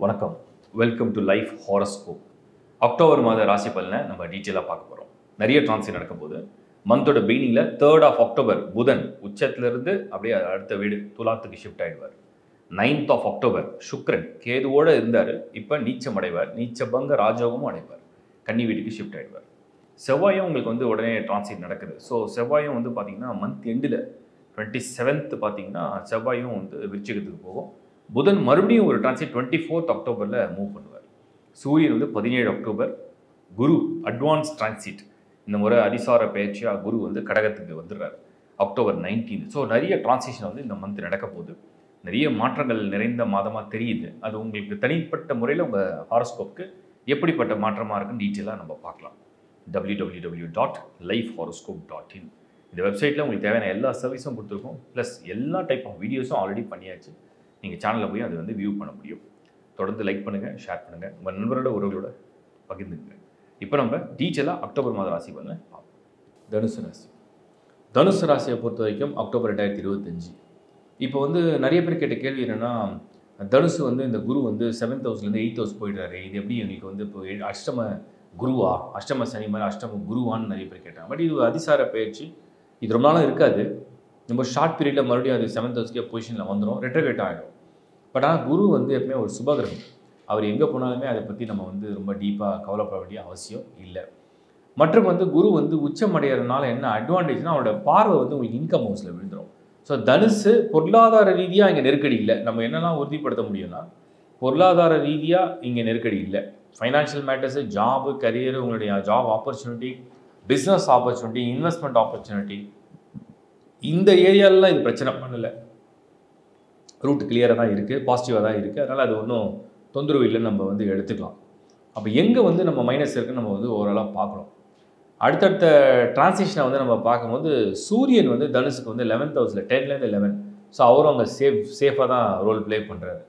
வணக்கம். Welcome to life horoscope. October மாத ராசி பலனை நம்ம டீட்டெயிலாக பார்க்க போகிறோம். நிறைய டிரான்சிட் நடக்கும்போது மந்தோட பிகினிங்கில் 3rd ஆஃப் அக்டோபர் புதன் உச்சத்திலிருந்து அப்படியே அடுத்த வீடு துலாத்துக்கு ஷிஃப்ட் ஆகிடுவார். 9th ஆஃப் அக்டோபர் சுக்கிரன் கேதுவோடு இருந்தார், இப்போ நீச்சம் அடைவார், நீச்சபங்க ராஜயோகமும் அடைவார், கன்னி வீட்டுக்கு ஷிஃப்ட் ஆகிடுவார். செவ்வாயும் உங்களுக்கு வந்து உடனே டிரான்சிட் நடக்குது. ஸோ செவ்வாயும் வந்து பார்த்திங்கன்னா மந்த் எண்டில் 27th பார்த்திங்கன்னா செவ்வாயும் வந்து விருச்சிகத்துக்கு போகும். புதன் மறுபடியும் ஒரு டிரான்சிட் 24th அக்டோபரில் மூவ் பண்ணுவார். சூரியன் வந்து 17 அக்டோபர், குரு அட்வான்ஸ் டிரான்சிட், இந்த முறை அதிசார பயிற்சியாக குரு வந்து கடகத்துக்கு வந்துடுறார் அக்டோபர் 19. ஸோ நிறைய டிரான்சிஷன் வந்து இந்த மந்த் நடக்க போகுது. நிறைய மாற்றங்கள் நிறைந்த மாதமாக தெரியுது. அது உங்களுக்கு தனிப்பட்ட முறையில் உங்கள் ஹாரோஸ்கோப்புக்கு எப்படிப்பட்ட மாற்றமாக இருக்குன்னு டீட்டெயிலாக நம்ம பார்க்கலாம். www.lifehoroscope.in இந்த வெப்சைட்டில் உங்களுக்கு தேவையான எல்லா சர்வீஸும் கொடுத்துருக்கோம். ப்ளஸ் எல்லா டைப் ஆஃப் வீடியோஸும் ஆல்ரெடி பண்ணியாச்சு. நீங்கள் சேனலில் போய் அதை வந்து வியூ பண்ண முடியும். தொடர்ந்து லைக் பண்ணுங்கள், ஷேர் பண்ணுங்கள், உங்கள் நண்பரோட உறவுகளோட பகிர்ந்துங்க. இப்போ நம்ம டீட்டெயிலாக அக்டோபர் மாத ராசி பலனை பார்ப்போம். தனுசு ராசி. தனுசு ராசியை பொறுத்த வரைக்கும் அக்டோபர் 2025. இப்போ வந்து நிறைய பேர் கேட்ட கேள்வி என்னென்னா, தனுசு வந்து இந்த குரு வந்து 7th ஹவுஸ்லேருந்து 8th ஹவுஸ் போயிடுறாரு, இது எப்படி எங்களுக்கு வந்து இப்போ அஷ்டம குருவா, அஷ்டம சனி மாதிரி அஷ்டம குருவான்னு நிறைய பேர் கேட்டாங்க. பட் இது அதிசார பயிற்சி, இது ரொம்ப நாளாக இருக்காது. நம்ம ஷார்ட் பீரியடில் மறுபடியும் அது 7th ஹவுஸ்க்கே பொசிஷனில் வந்துடும், ரெட்ரோகேட் ஆகிடும். பட் ஆனால் குரு வந்து எப்பவுமே ஒரு சுபகிரகம். அவர் எங்கே போனாலுமே அதை பற்றி நம்ம வந்து ரொம்ப டீப்பாக கவலைப்பட வேண்டிய அவசியம் இல்லை. மற்றும் வந்து குரு வந்து உச்சம் அடைகிறதுனால என்ன அட்வான்டேஜ்னால் அவரோட பார்வை வந்து உங்களுக்கு இன்கம் ஹவுஸில் விழுந்துடும். ஸோ தனுசு பொருளாதார ரீதியாக இங்கே நெருக்கடி இல்லை. நம்ம என்னெல்லாம் உறுதிப்படுத்த முடியும்னா, பொருளாதார ரீதியாக இங்கே நெருக்கடி இல்லை. ஃபைனான்ஷியல் மேட்டர்ஸு, ஜாபு, கரியர், உங்களுடைய job opportunity, business opportunity, investment opportunity, இந்த ஏரியாலலாம் இது பிரச்சனை பண்ணலை. ரூட் கிளியராக தான் இருக்குது, பாசிட்டிவாக தான் இருக்குது. அதனால் அது ஒன்றும் தொந்தரவு இல்லைன்னு நம்ம வந்து எடுத்துக்கலாம். அப்போ எங்கே வந்து நம்ம மைனஸ் இருக்குன்னு நம்ம வந்து ஓவராலாக பார்க்குறோம். அடுத்தடுத்த டிரான்சிஷனை வந்து நம்ம பார்க்கும்போது சூரியன் வந்து தனுசுக்கு வந்து 11th ஹவுஸில் 10லேருந்து 11. ஸோ அவரும் அங்கே சேஃபாக தான் ரோல் ப்ளே பண்ணுறாரு.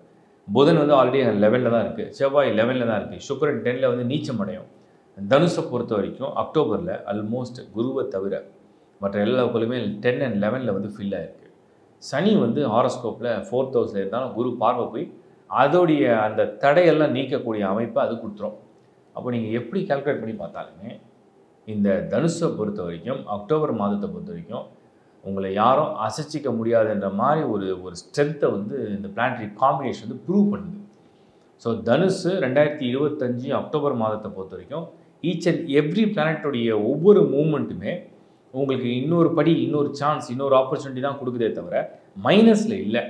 புதன் வந்து ஆல்ரெடி 11ல் தான் இருக்குது, செவ்வாய் 11ல் தான் இருக்குது, சுக்கிரன் 10ல் வந்து நீச்சம் அடையும். தனுஷை பொறுத்த வரைக்கும் அக்டோபரில் ஆல்மோஸ்ட் குருவை தவிர மற்ற எல்லா கோளுமே 10 and 11ல் வந்து ஃபில் ஆகிருக்கு. சனி வந்து ஹாரோஸ்கோப்பில் 4th ஹவுஸில் இருந்தாலும் குரு பார்வை போய் அதோடைய அந்த தடையெல்லாம் நீக்கக்கூடிய அமைப்பை அது கொடுத்துரும். அப்போ நீங்கள் எப்படி கால்குலேட் பண்ணி பார்த்தாலுமே இந்த தனுஷை பொறுத்த வரைக்கும் அக்டோபர் மாதத்தை பொறுத்த வரைக்கும் உங்களை யாரும் அசைச்சிக்க முடியாதுன்ற மாதிரி ஒரு ஸ்ட்ரென்த்தை வந்து இந்த பிளானட்டரி காம்பினேஷன் வந்து ப்ரூவ் பண்ணுது. ஸோ தனுஷு 2025 அக்டோபர் மாதத்தை பொறுத்த வரைக்கும் ஈச் அண்ட் எவ்ரி பிளானட்டோடைய ஒவ்வொரு மூமெண்ட்டுமே உங்களுக்கு இன்னொரு படி, இன்னொரு சான்ஸ், இன்னொரு ஆப்பர்ச்சுனிட்டி தான் கொடுக்குதே தவிர மைனஸில் இல்லை.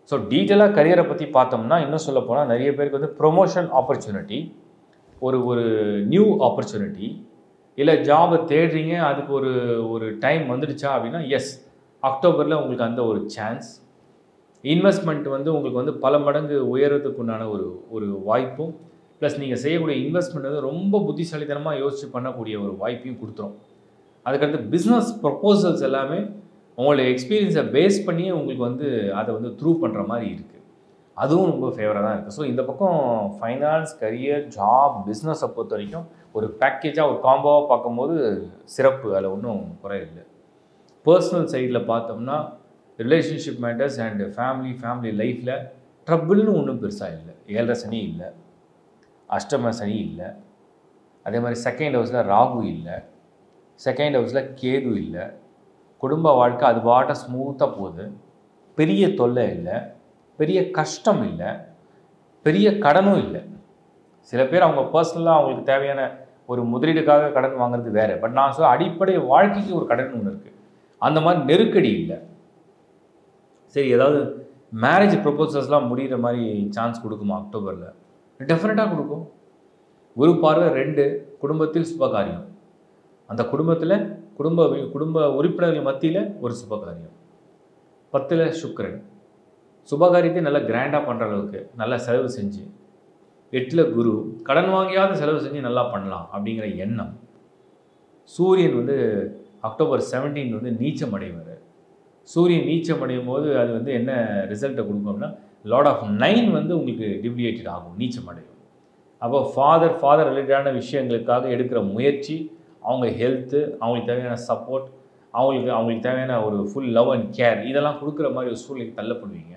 ஸோ டீட்டெயிலாக கரியரை பற்றி பார்த்தோம்னா இன்னும் சொல்ல போனால் நிறைய பேருக்கு வந்து ப்ரொமோஷன் ஆப்பர்ச்சுனிட்டி, ஒரு நியூ ஆப்பர்ச்சுனிட்டி, இல்லை ஜாபை தேடுறீங்க, அதுக்கு ஒரு டைம் வந்துடுச்சா அப்படின்னா எஸ், அக்டோபரில் உங்களுக்கு அந்த ஒரு சான்ஸ். இன்வெஸ்ட்மெண்ட் வந்து உங்களுக்கு வந்து பல மடங்கு உயர்றதுக்குண்டான ஒரு வாய்ப்பும், ப்ளஸ் நீங்கள் செய்யக்கூடிய இன்வெஸ்ட்மெண்ட் வந்து ரொம்ப புத்திசாலித்தனமாக யோசித்து பண்ணக்கூடிய ஒரு வாய்ப்பையும் கொடுத்துரும். அதுக்கடுத்து பிஸ்னஸ் ப்ரொப்போசல்ஸ் எல்லாமே உங்களுடைய எக்ஸ்பீரியன்ஸை பேஸ் பண்ணி உங்களுக்கு வந்து அதை வந்து த்ரூ பண்ணுற மாதிரி இருக்குது. அதுவும் ரொம்ப ஃபேவராக தான் இருக்குது. ஸோ இந்த பக்கம் ஃபைனான்ஸ், கரியர், ஜாப், பிஸ்னஸை பொறுத்த வரைக்கும் ஒரு பேக்கேஜாக ஒரு காம்போவாக பார்க்கும்போது சிறப்பு, அதில் ஒன்றும் குறை இல்லை. பர்சனல் சைடில் பார்த்தோம்னா ரிலேஷன்ஷிப் மேட்டர்ஸ் அண்ட் ஃபேமிலி லைஃப்பில் ட்ரபிள்னு ஒன்றும் பெருசாக இல்லை. 7th சனி இல்லை, அஷ்டம சனி இல்லை, அதே மாதிரி 2nd ஹவுஸில் ராகு இல்லை, 2nd ஹவுஸில் கேது இல்லை. குடும்ப வாழ்க்கை அது பாட்ட ஸ்மூத்தாக போகுது. பெரிய தொல்லை இல்லை, பெரிய கஷ்டம் இல்லை, பெரிய கடனும் இல்லை. சில பேர் அவங்க பர்சனலாக அவங்களுக்கு தேவையான ஒரு முதலீடுக்காக கடன் வாங்குறது வேறு. பட் நான் சொல்ல அடிப்படை வாழ்க்கைக்கு ஒரு கடன் ஒன்று இருக்குது. அந்த மாதிரி நெருக்கடி இல்லை. சரி, ஏதாவது மேரேஜ் ப்ரொபோசல்ஸ்லாம் முடிகிற மாதிரி சான்ஸ் கொடுக்குமா அக்டோபரில்? டெஃபினட்டாக கொடுக்கும். குரு பார்வை 2, குடும்பத்தில் சுபகாரியம். அந்த குடும்பத்தில் குடும்ப உறுப்பினர்கள் மத்தியில் ஒரு சுபகாரியம். 10ல் சுக்கிரன் சுபகாரியத்தை நல்லா கிராண்டாக பண்ணுற அளவுக்கு நல்லா செலவு செஞ்சு, 8ல் குரு கடன் வாங்கியாவது செலவு செஞ்சு நல்லா பண்ணலாம் அப்படிங்கிற எண்ணம். சூரியன் வந்து அக்டோபர் 17 வந்து நீச்சம் அடைவார். சூரியன் நீச்சம் அடையும் போது அது வந்து என்ன ரிசல்ட்டை கொடுக்கும்னா லார்ட் ஆஃப் 9 வந்து உங்களுக்கு டிவியேட்டட் ஆகும், நீச்சம் அடையும். அப்போ ஃபாதர் ரிலேட்டடான விஷயங்களுக்காக எடுக்கிற முயற்சி, அவங்க ஹெல்த்து, அவங்களுக்கு தேவையான சப்போர்ட், அவங்களுக்கு தேவையான ஒரு ஃபுல் லவ் அண்ட் கேர், இதெல்லாம் கொடுக்குற மாதிரி ஒரு சூழ்நிலைக்கு தள்ளப்படுவீங்க.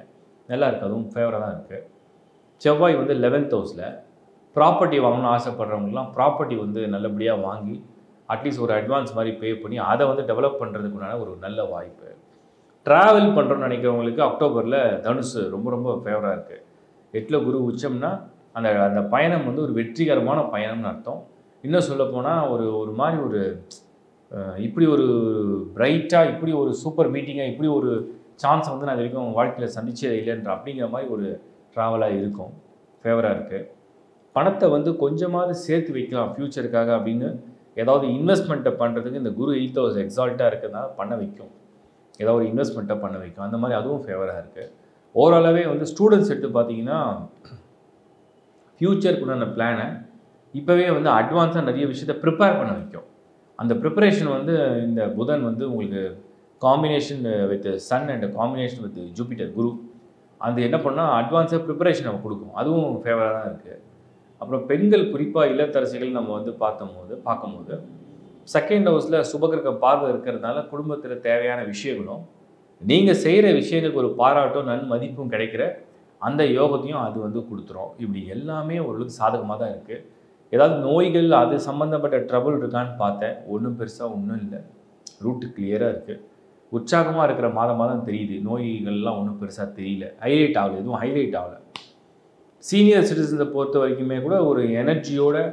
நல்லா இருக்குது, அதுவும் ஃபேவராக தான் இருக்குது. செவ்வாய் வந்து 11th ஹவுஸில் ப்ராப்பர்ட்டி வாங்கணும்னு ஆசைப்படுறவங்கலாம் ப்ராப்பர்ட்டி வந்து நல்லபடியாக வாங்கி அட்லீஸ்ட் ஒரு அட்வான்ஸ் மாதிரி பே பண்ணி அதை வந்து டெவலப் பண்ணுறதுக்குண்டான ஒரு நல்ல வாய்ப்பு. ட்ராவல் பண்ணுறோன்னு நினைக்கிறவங்களுக்கு அக்டோபரில் தனுசு ரொம்ப ரொம்ப ஃபேவராக இருக்குது. 8ல் குரு உச்சம்னா அந்த அந்த பயணம் வந்து ஒரு வெற்றிகரமான பயணம்னு அர்த்தம். இன்னும் சொல்லப்போனால் ஒரு மாதிரி ஒரு இப்படி ஒரு பிரைட்டாக இப்படி ஒரு சூப்பர் மீட்டிங்காக இப்படி ஒரு சான்ஸை வந்து நான் இது வரைக்கும் வாழ்க்கையில் சந்திச்சதே இல்லைன்ற அப்படிங்கிற மாதிரி ஒரு ட்ராவலாக இருக்கும். ஃபேவராக இருக்குது. பணத்தை வந்து கொஞ்சமாவது சேர்த்து வைக்கலாம் ஃப்யூச்சருக்காக அப்படின்னு ஏதாவது இன்வெஸ்ட்மெண்ட்டை பண்ணுறதுக்கு இந்த குரு 8th ஹவுஸ் எக்ஸால்ட்டாக இருக்கிறதுனால பண்ண வைக்கும். ஏதாவது ஒரு இன்வெஸ்ட்மெண்ட்டை பண்ண வைக்கும். அந்த மாதிரி அதுவும் ஃபேவராக இருக்குது. ஓவராலாகவே வந்து ஸ்டூடெண்ட்ஸ் எடுத்து பார்த்தீங்கன்னா ஃப்யூச்சருக்குண்டான பிளானை இப்போவே வந்து அட்வான்ஸாக நிறைய விஷயத்தை ப்ரிப்பேர் பண்ண வைக்கும். அந்த ப்ரிப்பரேஷன் வந்து இந்த புதன் வந்து உங்களுக்கு combination with sun and combination with Jupiter குரு அது என்ன பண்ணால் அட்வான்ஸாக ப்ரிப்பரேஷன் நம்ம கொடுக்கும். அதுவும் ஃபேவராக தான் இருக்குது. அப்புறம் பெண்கள் குறிப்பாக இல்லத்தரசிகள் நம்ம வந்து பார்க்கும்போது செகண்ட் ஹவுஸில் சுபகிரக பார்வை இருக்கிறதுனால குடும்பத்தில் தேவையான விஷயங்களும் நீங்கள் செய்கிற விஷயங்களுக்கு ஒரு பாராட்டும் நன்மதிப்பும் கிடைக்கிற அந்த யோகத்தையும் அது வந்து கொடுத்துரும். இப்படி எல்லாமே ஓரளவுக்கு சாதகமாக தான் இருக்குது. ஏதாவது நோய்கள் அது சம்மந்தப்பட்ட ட்ரபுள் இருக்கான்னு பார்த்தேன். ஒன்றும் பெருசாக ஒன்றும் இல்லை. ரூட்டு கிளியராக இருக்குது. உற்சாகமாக இருக்கிற மாதம் தெரியுது. நோய்கள்லாம் ஒன்றும் பெருசாக தெரியல. ஹைலைட் ஆகலை, எதுவும் ஹைலைட் ஆகலை. சீனியர் சிட்டிசன்ஸை பொறுத்த வரைக்குமே கூட ஒரு எனர்ஜியோடு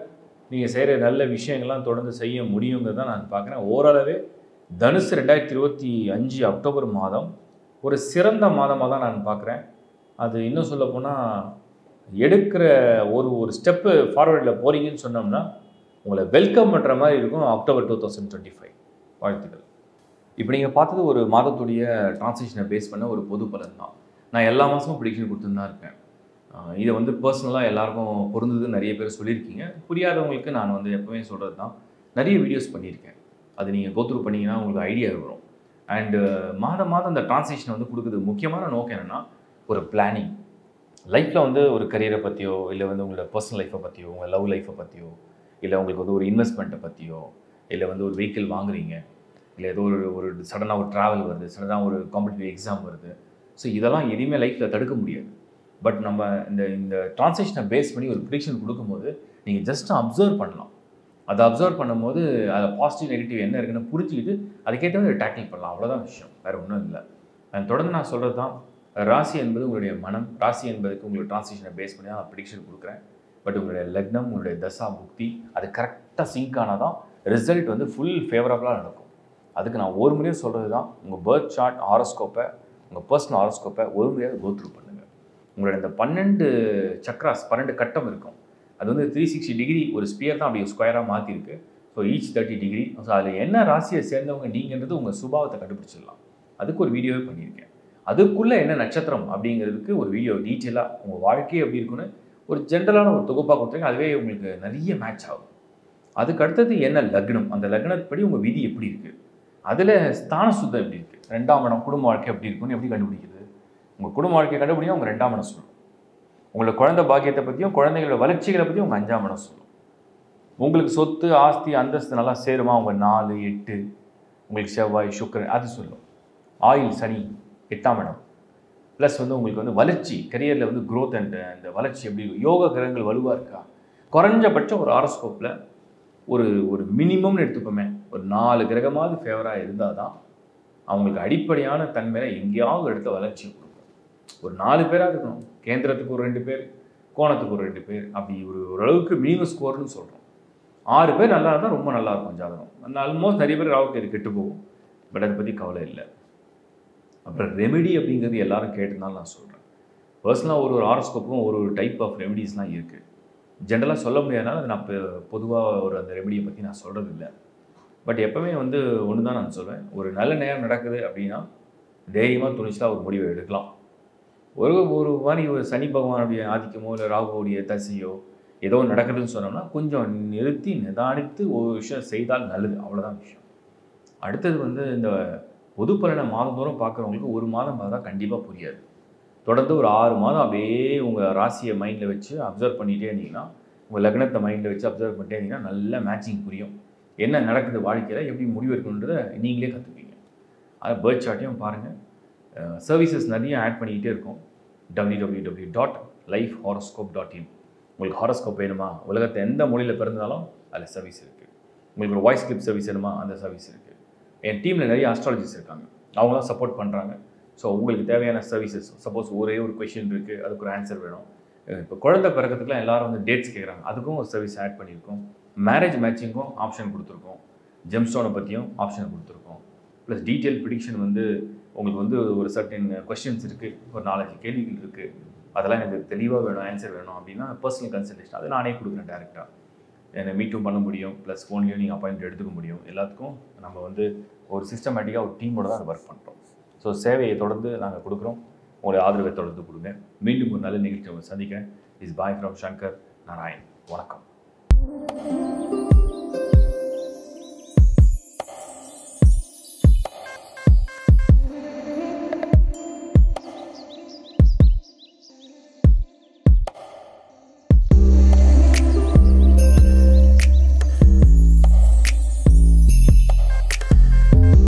நீங்கள் செய்கிற நல்ல விஷயங்கள்லாம் தொடர்ந்து செய்ய முடியுங்கிறது தான் நான் பார்க்குறேன். ஓரளவே தனுசு 2025 அக்டோபர் மாதம் ஒரு சிறந்த மாதமாக தான் நான் பார்க்குறேன். அது இன்னும் சொல்லப்போனால் எடுக்கிற ஒரு ஸ்டெப்பு ஃபார்வர்டில் போகிறீங்கன்னு சொன்னோம்னா உங்களை வெல்கம் பண்ணுற மாதிரி இருக்கும். அக்டோபர் 2025 வாழ்த்துக்கள். இப்போ நீங்கள் பார்த்தது ஒரு மாதத்துடைய டிரான்சிஷனை பேஸ் பண்ண ஒரு பொது பலன் தான். நான் எல்லா மாதமும் ப்ரெடிக்ஷன் கொடுத்துன்னு தான் இருக்கேன். இதை வந்து பர்சனலாக எல்லாருக்கும் பொருந்தது நிறைய பேர் சொல்லியிருக்கீங்க. புரியாதவங்களுக்கு நான் வந்து எப்போவுமே சொல்கிறது தான், நிறைய வீடியோஸ் பண்ணியிருக்கேன். அது நீங்கள் கோத்ரூ பண்ணிங்கன்னா உங்களுக்கு ஐடியா வரும். அண்டு மாதம் அந்த டிரான்சிஷனை வந்து கொடுக்குறது முக்கியமான நோக்கம் என்னென்னா ஒரு பிளானிங். லைஃப்பில் வந்து ஒரு கரியரை பற்றியோ இல்லை வந்து உங்களோட பர்சனல் லைஃப்பை பற்றியோ உங்கள் லவ் லைஃப்பை பற்றியோ இல்லை உங்களுக்கு வந்து ஒரு இன்வெஸ்ட்மெண்ட்டை பற்றியோ இல்லை வந்து ஒரு வெஹிக்கிள் வாங்குறீங்க இல்லை ஏதோ ஒரு சடனாக ஒரு ட்ராவல் வருது, சடனாக ஒரு காம்படிட்டிவ் எக்ஸாம் வருது. ஸோ இதெல்லாம் எதையுமே லைஃப்பில் தடுக்க முடியாது. பட் நம்ம இந்த டிரான்சிஷனை பேஸ் பண்ணி ஒரு ப்ரெடிக்ஷன் கொடுக்கும்போது நீங்கள் ஜஸ்ட் அப்சர்வ் பண்ணலாம். அதை அப்சர்வ் பண்ணும்போது அதை பாசிட்டிவ் நெகட்டிவ் என்ன இருக்குன்னு புரிஞ்சுக்கிட்டு அதுக்கேற்ற மாதிரி டேக்கிள் பண்ணலாம். அவ்வளோதான் விஷயம், வேறு ஒன்றும் இல்லை. தொடர்ந்து நான் சொல்கிறது தான், ராசி என்பது உங்களுடைய மனம். ராசி என்பதுக்கு உங்களுடைய டிரான்சிஷனை பேஸ் பண்ணி நான் ப்ரெடிக்ஷன் கொடுக்குறேன். பட் உங்களுடைய லக்னம், உங்களுடைய தசா புக்தி அது கரெக்டாக சிங்க் ஆனால் தான் ரிசல்ட் வந்து ஃபுல் ஃபேவரபுளாக நடக்கும். அதுக்கு நான் ஒரு முறையும் சொல்கிறது தான், உங்கள் பர்த் சார்ட் ஹாரோஸ்கோப்பை, உங்கள் பர்சனல் ஹாரோஸ்கோப்பை ஒரு முறையாவது கோத்ரூ பண்ணுங்கள். உங்களோட இந்த 12 சக்ராஸ் 12 கட்டம் இருக்கும். அது வந்து 360 டிகிரி ஒரு ஸ்பியர் தான் அப்படி ஸ்கொயராக மாற்றிருக்கு. So each 30 degree. ஸோ அதில் என்ன ராசியை சேர்ந்தவங்க நீங்கன்றது உங்கள் சுபாவத்தை கண்டுபிடிச்சிடலாம். அதுக்கு ஒரு வீடியோவே பண்ணியிருக்கேன். அதுக்குள்ளே என்ன நட்சத்திரம் அப்படிங்கிறதுக்கு ஒரு வீடியோ டீட்டெயிலாக உங்கள் வாழ்க்கையே எப்படி இருக்குன்னு ஒரு ஜென்ரலான ஒரு தொகுப்பாக கொடுத்துருங்க. அதுவே உங்களுக்கு நிறைய மேட்ச் ஆகும். அதுக்கு அடுத்தது என்ன லக்னம், அந்த லக்னப்படி உங்கள் விதி எப்படி இருக்குது, அதில் ஸ்தான சுத்தம் எப்படி இருக்குது, 2ஆம் இடம் குடும்ப வாழ்க்கை எப்படி இருக்குன்னு எப்படி கண்டுபிடிக்கிறது. உங்கள் குடும்ப வாழ்க்கையை கண்டுபிடிக்கும் உங்கள் 2ஆம் இடம் சொல்லும். உங்களோட குழந்தை பாக்கியத்தை பற்றியும் குழந்தைகளோட வளர்ச்சிகளை பற்றியும் உங்கள் 5ஆம் இடம் சொல்லும். உங்களுக்கு சொத்து ஆஸ்தி அந்தஸ்து நல்லா சேருமா உங்கள் 4, 8, உங்களுக்கு செவ்வாய் சுக்கிரன் அது சொல்லும். ஆயில் சனி 8ஆம் இடம். ப்ளஸ் வந்து உங்களுக்கு வந்து வளர்ச்சி கரியரில் வந்து க்ரோத் அண்ட் அந்த வளர்ச்சி எப்படி, யோக கிரகங்கள் வலுவாக இருக்கா, குறைஞ்சபட்சம் ஒரு ஹாரோஸ்கோப்பில் ஒரு மினிமம்னு எடுத்துப்போமே ஒரு 4 கிரகமாவது ஃபேவராக இருந்தால் தான் அவங்களுக்கு அடிப்படையான தன்மையில எங்கேயாவது இடத்துல வளர்ச்சி கொடுக்கும். ஒரு 4 பேராக இருக்கணும். கேந்திரத்துக்கு ஒரு 2 பேர், கோணத்துக்கு ஒரு 2 பேர், அப்படி ஓரளவுக்கு மினிமம் ஸ்கோர்னு சொல்கிறோம். 6 பேர் நல்லா இருந்தால் ரொம்ப நல்லா இருக்கும் ஜாதகம். அந்த ஆல்மோஸ்ட் நிறைய பேர் ராவுக்கு கெட்டு போகும். பட் அதை பற்றி கவலை இல்லை. அப்புறம் ரெமெடி அப்படிங்கிறது எல்லாரும் கேட்டதுனால நான் சொல்கிறேன். பர்சனலாக ஒரு ஹாரோஸ்கோப்புக்கும் ஒரு டைப் ஆஃப் ரெமெடிஸ்லாம் இருக்குது. ஜென்ரலாக சொல்ல முடியாதனால அது நான் பொதுவாக அந்த ரெமெடியை பற்றி நான் சொல்கிறது இல்லை. பட் எப்போவுமே வந்து ஒன்று தான் நான் சொல்வேன், ஒரு நல்ல நேரம் நடக்குது அப்படின்னா தைரியமாக துணிச்சலாக ஒரு முடிவை எடுக்கலாம். ஒரு மாதிரி ஒரு சனி பகவானுடைய ஆதிக்கமோ இல்லை ராகுவோடைய தசையோ ஏதோ நடக்குதுன்னு சொன்னோம்னா கொஞ்சம் நிறுத்தி நிதானித்து ஒரு விஷயம் செய்தால் நல்லது. அவ்வளோதான் விஷயம். அடுத்தது வந்து இந்த பொது பலனை மாதந்தோறும் பார்க்குறவங்களுக்கு ஒரு மாதம் பார்த்தா கண்டிப்பாக புரியாது. தொடர்ந்து ஒரு 6 மாதம் அப்படியே உங்கள் ராசியை மைண்டில் வச்சு அப்சர்வ் பண்ணிகிட்டே இருந்தீங்கன்னா, உங்கள் லக்னத்தை மைண்டில் வச்சு அப்சர்வ் பண்ணிட்டே இருந்தீங்கன்னா நல்ல மேட்சிங் புரியும். என்ன நடக்குது வாழ்க்கையில், எப்படி முடிவு இருக்குன்றதை நீங்களே கற்றுப்பீங்க. அதை பர்த் சார்ட்டையும் பாருங்கள். சர்வீசஸ் நிறைய ஆட் பண்ணிக்கிட்டே இருக்கும். www.astrology lifehoroscope.in. உங்களுக்கு ஹாரோஸ்கோப் வேணுமா, உலகத்தை எந்த மொழியில் பிறந்தாலும் அதில் சர்வீஸ் இருக்குது. உங்களுக்கு ஒரு வாய்ஸ் கிளிப் சர்வீஸ் வேணுமா, அந்த சர்வீஸ் இருக்குது. என் டீமில் நிறைய ஆஸ்ட்ராலஜிஸ்ட் இருக்காங்க, அவங்களாம் சப்போர்ட் பண்ணுறாங்க. ஸோ உங்களுக்கு தேவையான சர்வீசஸ், சப்போஸ் ஒரே ஒரு கொஷின் இருக்குது, அதுக்கு ஒரு ஆன்சர் வேணும். இப்போ குழந்தை பிறக்கிறதுக்குலாம் எல்லாரும் வந்து டேட்ஸ் கேட்குறாங்க, அதுக்கும் ஒரு சர்வீஸ் ஆட் பண்ணியிருக்கோம். மேரேஜ் மேட்சிங்கும் ஆப்ஷன் கொடுத்துருக்கோம். ஜெம்ஸ்டோனை பற்றியும் ஆப்ஷன் கொடுத்துருக்கோம். ப்ளஸ் டீட்டெயில் ப்ரிடிக்ஷன் வந்து உங்களுக்கு வந்து ஒரு சர்டன் கொஸ்டின்ஸ் இருக்குது, ஒரு 4-5 கேள்விகள் இருக்குது, அதெல்லாம் எனக்கு தெளிவாக வேணும், ஆன்சர் வேணும் அப்படின்னா பர்சனல் கன்சல்டேஷன் அது நானே கொடுக்குறேன் டேரெக்டாக. என்னை மீட்டும் பண்ண முடியும், ப்ளஸ் ஃபோன்லேயும் நீங்கள் அப்பாயின்மெண்ட் எடுத்துக்க முடியும். எல்லாத்துக்கும் நம்ம வந்து ஒரு சிஸ்டமேட்டிக்காக ஒரு டீமோட தான் அதை ஒர்க் பண்ணுறோம். ஸோ சேவையை தொடர்ந்து நாங்கள் கொடுக்குறோம். உங்களுடைய ஆதரவை தொடர்ந்து கொடுங்க. மீண்டும் ஒரு நல்ல நிகழ்ச்சியை சந்திக்கிறேன். Is bye from Shankar Narayan. வணக்கம்.